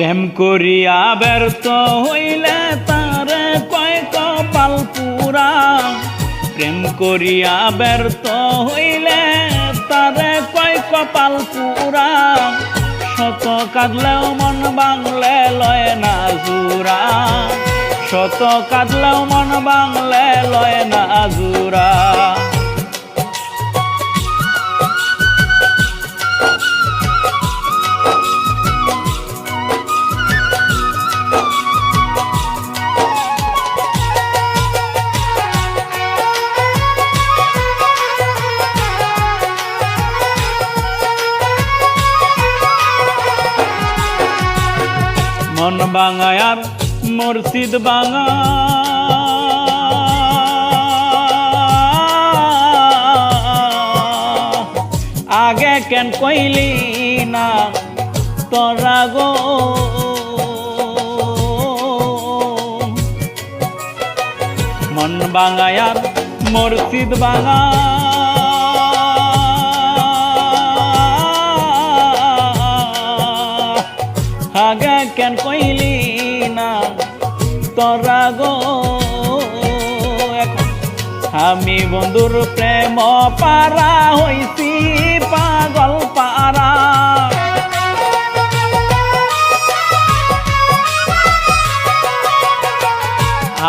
প্রেম করিয়া ব্যর্থ হইলে তারে কয় কপাল পুরা। প্রেম করিয়া ব্যর্থ হইলে তারে কয় কপাল পুরা। শত কাঁদলেও মন বাংলে লয় না জুরা। শত কাঁদলেও মন বাংলে লয় না জুরা। মন বাঙায় আর মুর্শিদ বাঙা, আগে কেন কইলি না তোরা গো। মন বাঙায় আর মুর্শিদ বাঙা, আগে কেন কইলি না তোরা গো। আমি বন্ধুর প্রেম পারা হইছি পাগল পারা।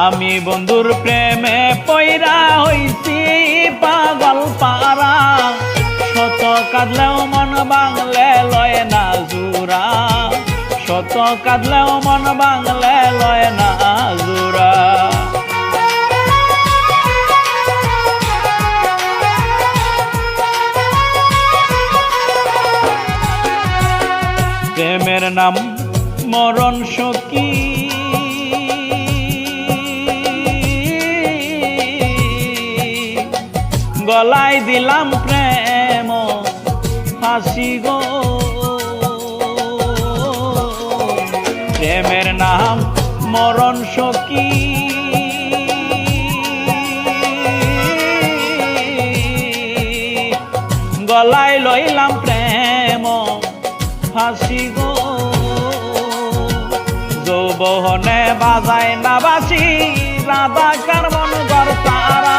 আমি বন্ধুর প্রেমে পয়রা হইছি পাগল পারা। শত কাঁদলেও মন বাংলে লয় না জুরা। শত কাঁদলেও মন বাংলে লয় না জুরা। প্রেমের নাম মরণ সখী, গলায় দিলাম প্রেম ফাঁসি গো। প্রেমের নাম মরণ সখী, গলায় লইলাম প্রেম ফাঁসি গো। যৌবনে বাজায় না বাসি রাধা কার মন গর তারা।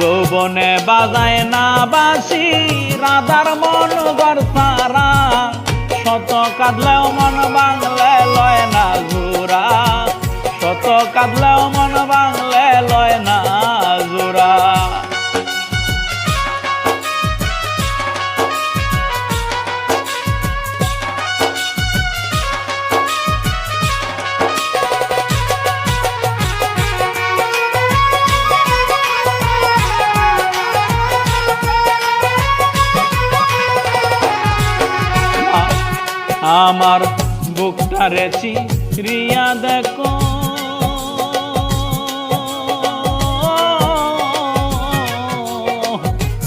যৌবনে বাজায় না বাসি রাধার মন গর তারা। শত কাঁদলেও মন বাংলে লয় না জুরা। শত কাঁদলেও মন বাংলে লয় না জুরা। আমার বুকটা রেছি রিয়া দেখো,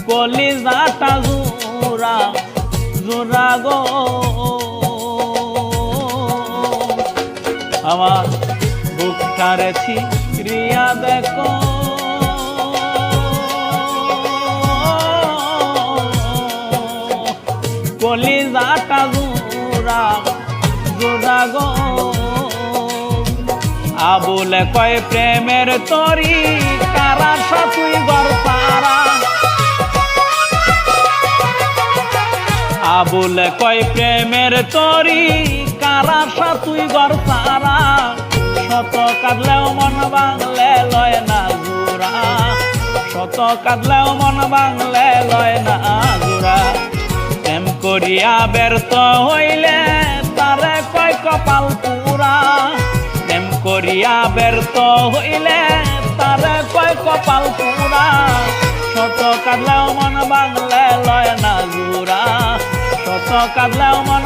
কলিজাটা জোড়া জোড়া গো। আমার বুকটা রেছি রিয়া দেখো, কলিজাটা জোড়া জোড়া গো। আবুলে কয় প্রেমের তরি কারা সাথুই গর তারা। আবুলে কয় প্রেমের তরি কারা সাথুই গর তারা। শত কাঁদলেও মন বাংলে লয় না জোড়া। শত কাঁদলেও মন বাংলে লয় না জোড়া। প্রেম করিয়া ব্যর্থ হইলে তারে কয় কপাল পুরা। প্রেম করিয়া ব্যর্থ হইলে তারে কয় কপাল পুরা। শত কাঁদলেও মন বাংলে লয় না জুরা। শত কাঁদলেও মন